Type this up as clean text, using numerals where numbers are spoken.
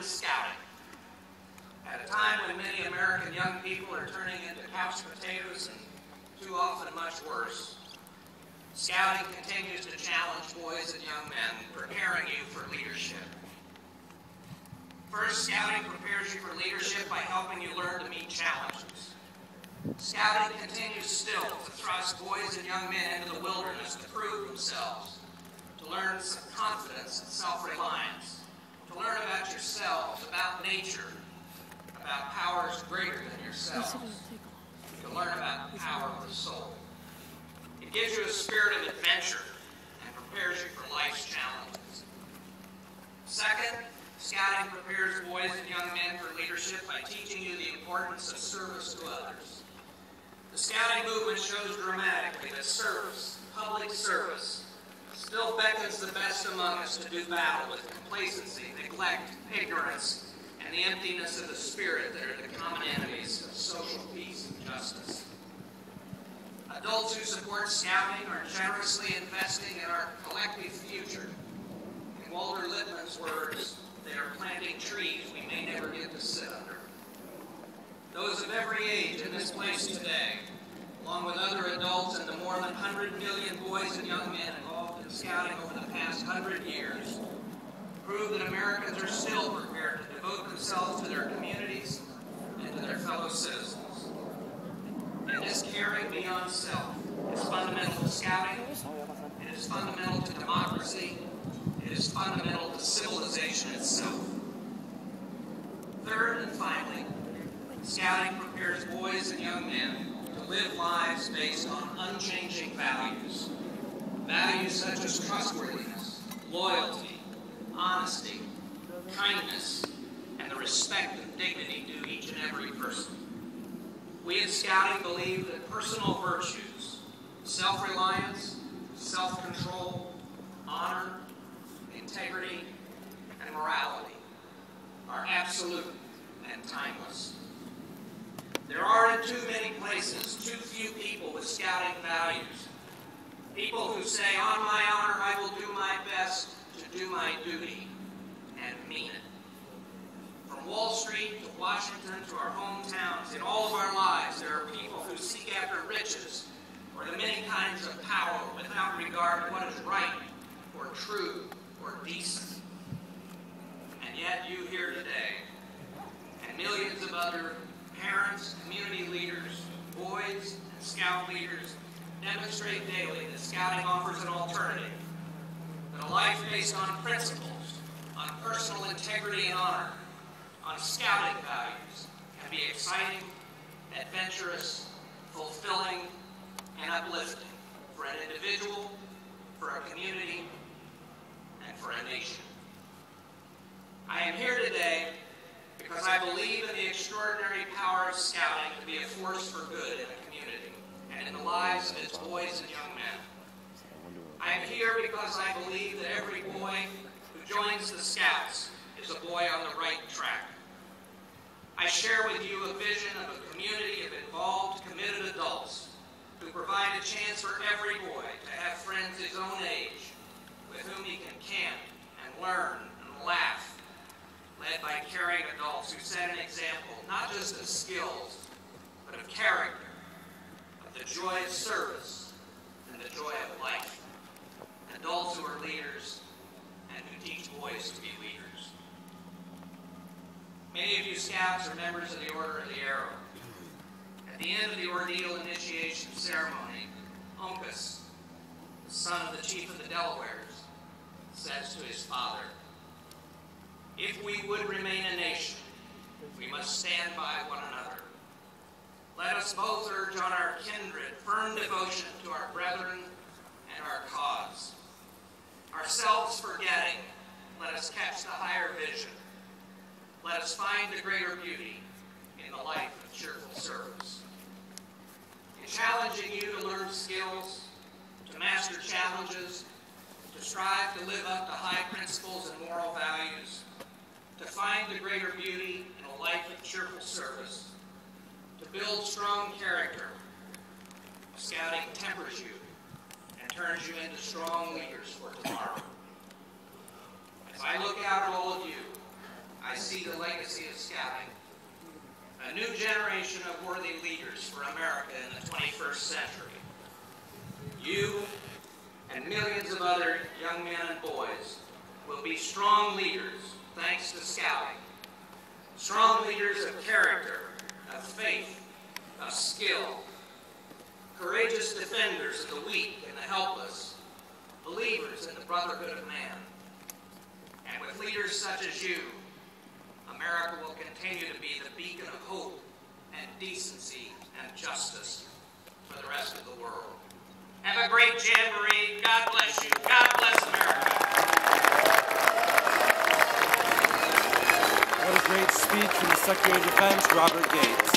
in scouting. At a time when many American young people are turning into couch potatoes and too often much worse, scouting continues to challenge boys and young men, preparing you for leadership. First, scouting prepares you for leadership by helping you learn to meet challenges. Scouting continues still to thrust boys and young men into the wilderness to prove themselves, to learn some confidence and self-reliance, to learn about yourselves, about nature, about powers greater than yourselves, to learn about the power of the soul. It gives you a spirit of adventure and prepares you for life's challenges. Second, scouting prepares boys and young men for leadership by teaching you the importance of service to others. The scouting movement shows dramatically that service, public service, still beckons the best among us to do battle with complacency, neglect, ignorance, and the emptiness of the spirit that are the common enemies of social peace and justice. Adults who support scouting are generously investing in our collective future. In Walter Lippmann's words, they are planting trees we may never get to sit under. Those of every age in this place today, along with other adults and the more than 100 million boys and young men involved in scouting over the past 100 years, prove that Americans are still prepared to devote themselves to their communities and to their fellow citizens. And this caring beyond self is fundamental to scouting, it is fundamental to democracy, it is fundamental to civilization itself. Third and finally, scouting prepares boys and young men to live lives based on unchanging values. Values such as trustworthiness, loyalty, honesty, kindness, and the respect and dignity due each and every person. We in scouting believe that personal virtues, self-reliance, self-control, honor, integrity, and morality are absolute and timeless. There aren't too many places, too few people with scouting values. People who say, on my honor, I will do my best to do my duty, and mean it. From Wall Street to Washington to our hometowns, in all of our lives, there are people who seek after riches or the many kinds of power without regard to what is right or true or decent. And yet you here today, and millions of other parents, community leaders, boys, and scout leaders demonstrate daily that scouting offers an alternative, that a life based on principles, on personal integrity and honor, on scouting values can be exciting, adventurous, fulfilling, and uplifting for an individual, for a community, and for a nation. I am here today because I believe in the extraordinary power of scouting to be a force for good in a community and in the lives of its boys and young men. I am here because I believe that every boy who joins the Scouts is a boy on the right track. I share with you a vision of a community of involved, committed adults who provide a chance for every boy to have friends his own age with whom he can camp and learn and laugh, led by caring adults who set an example not just of skills, but of character, of the joy of service, and the joy of life. Adults who are leaders and who teach boys to be leaders. Many of you Scouts are members of the Order of the Arrow. At the end of the ordeal initiation ceremony, Uncas, the son of the chief of the Delawares, says to his father, "If we would remain a nation, we must stand by one another. Let us both urge on our kindred firm devotion to our brethren and our cause. Ourselves forgetting, let us catch the higher vision. Let us find the greater beauty in the life of cheerful service." In challenging you to learn skills, to master challenges, to strive to live up to high principles and moral values, to find the greater beauty in a life of cheerful service, to build strong character, Scouting tempers you and turns you into strong leaders for tomorrow. As I look out at all of you, I see for America in the 21st century. You and millions of other young men and boys will be strong leaders thanks to Scouting. Strong leaders of character, of faith, of skill. Courageous defenders of the weak and the helpless. Believers in the brotherhood of man. And with leaders such as you, America will continue to be the beacon of hope and decency and justice for the rest of the world. Have a great Jamboree. God bless you. God bless America. What a great speech from the Secretary of Defense, Robert Gates.